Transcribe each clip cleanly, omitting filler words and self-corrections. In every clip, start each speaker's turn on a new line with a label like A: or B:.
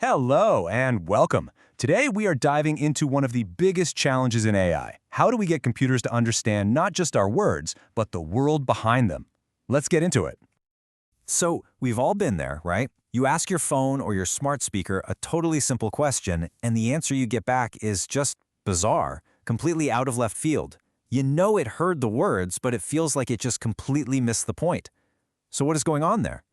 A: Hello and welcome. Today we are diving into one of the biggest challenges in AI. How do we get computers to understand not just our words, but the world behind them? Let's get into it.
B: So, we've all been there, right? You ask your phone or your smart speaker a totally simple question, and the answer you get back is just bizarre, completely out of left field. You know it heard the words, but it feels like it just completely missed the point. So what is going on there?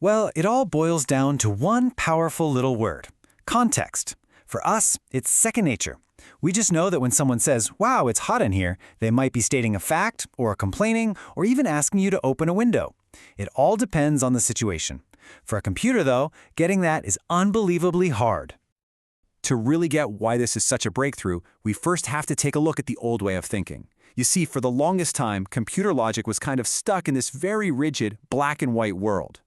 B: Well, it all boils down to one powerful little word: context. For us, it's second nature. We just know that when someone says, "Wow, it's hot in here," they might be stating a fact, or complaining, or even asking you to open a window. It all depends on the situation. For a computer, though, getting that is unbelievably hard.
A: To really get why this is such a breakthrough, we first have to take a look at the old way of thinking. You see, for the longest time, computer logic was kind of stuck in this very rigid, black and white world.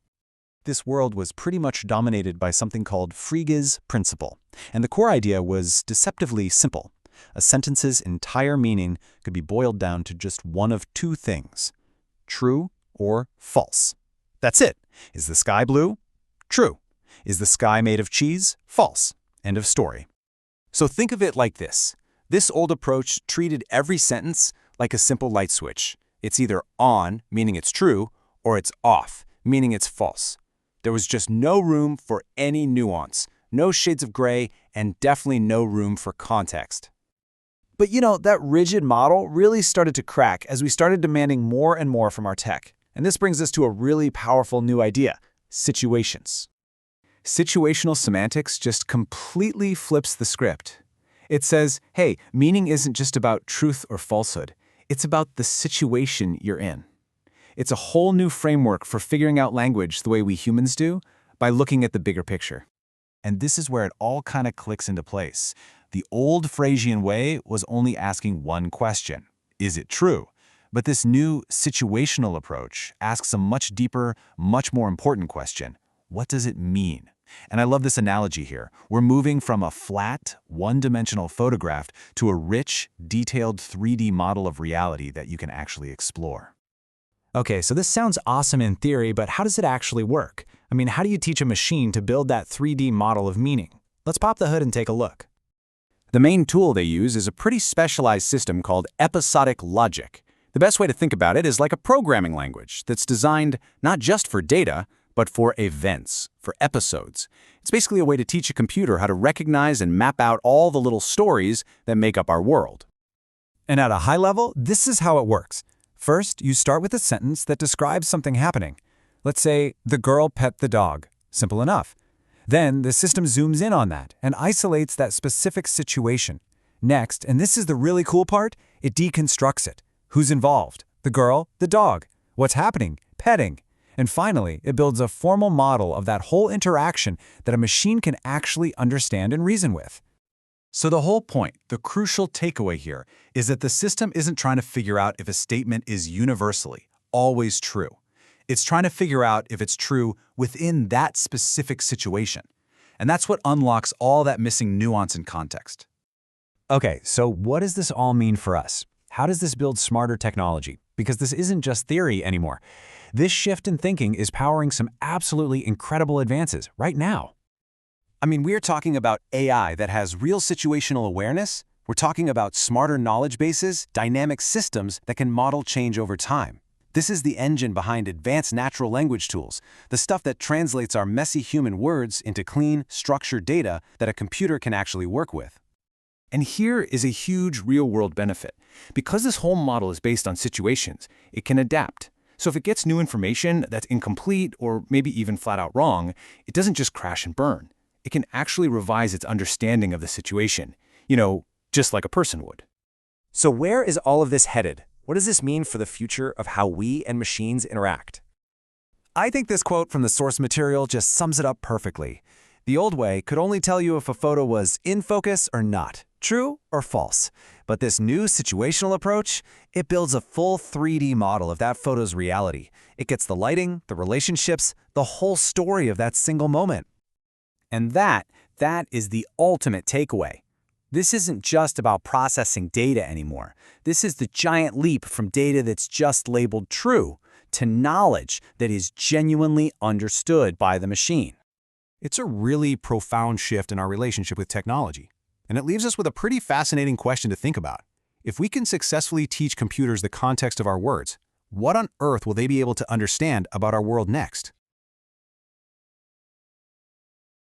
B: This world was pretty much dominated by something called Frig's principle, and the core idea was deceptively simple. A sentence's entire meaning could be boiled down to just one of two things: true or false. That's it. Is the sky blue? True. Is the sky made of cheese? False. End of story.
A: So think of it like this. This old approach treated every sentence like a simple light switch. It's either on, meaning it's true, or it's off, meaning it's false. There was just no room for any nuance, no shades of gray, and definitely no room for context.
C: But that rigid model really started to crack as we started demanding more and more from our tech. And this brings us to a really powerful new idea: situations.
A: Situational semantics just completely flips the script. It says, hey, meaning isn't just about truth or falsehood. It's about the situation you're in. It's a whole new framework for figuring out language the way we humans do, by looking at the bigger picture.
B: And this is where it all kind of clicks into place. The old Frasian way was only asking one question: is it true? But this new situational approach asks a much deeper, much more important question: what does it mean? And I love this analogy here. We're moving from a flat, one-dimensional photograph to a rich, detailed 3D model of reality that you can actually explore.
C: Okay, so this sounds awesome in theory, but how does it actually work? I mean, how do you teach a machine to build that 3D model of meaning? Let's pop the hood and take a look.
A: The main tool they use is a pretty specialized system called episodic logic. The best way to think about it is like a programming language that's designed not just for data, but for events, for episodes. It's basically a way to teach a computer how to recognize and map out all the little stories that make up our world.
C: And at a high level, this is how it works. First, you start with a sentence that describes something happening. Let's say, the girl pet the dog. Simple enough. Then, the system zooms in on that and isolates that specific situation. Next, and this is the really cool part, it deconstructs it. Who's involved? The girl, the dog. What's happening? Petting. And finally, it builds a formal model of that whole interaction that a machine can actually understand and reason with.
B: So the whole point, the crucial takeaway here, is that the system isn't trying to figure out if a statement is universally, always true. It's trying to figure out if it's true within that specific situation. And that's what unlocks all that missing nuance and context.
C: Okay, so what does this all mean for us? How does this build smarter technology? Because this isn't just theory anymore. This shift in thinking is powering some absolutely incredible advances right now.
A: I mean, we're talking about AI that has real situational awareness. We're talking about smarter knowledge bases, dynamic systems that can model change over time. This is the engine behind advanced natural language tools, the stuff that translates our messy human words into clean, structured data that a computer can actually work with. And here is a huge real-world benefit. Because this whole model is based on situations, it can adapt. So if it gets new information that's incomplete or maybe even flat out wrong, it doesn't just crash and burn. It can actually revise its understanding of the situation, just like a person would.
C: So where is all of this headed? What does this mean for the future of how we and machines interact? I think this quote from the source material just sums it up perfectly. The old way could only tell you if a photo was in focus or not, true or false. But this new situational approach, it builds a full 3D model of that photo's reality. It gets the lighting, the relationships, the whole story of that single moment. And that is the ultimate takeaway. This isn't just about processing data anymore. This is the giant leap from data that's just labeled true to knowledge that is genuinely understood by the machine.
D: It's a really profound shift in our relationship with technology. And it leaves us with a pretty fascinating question to think about. If we can successfully teach computers the context of our words, what on earth will they be able to understand about our world next?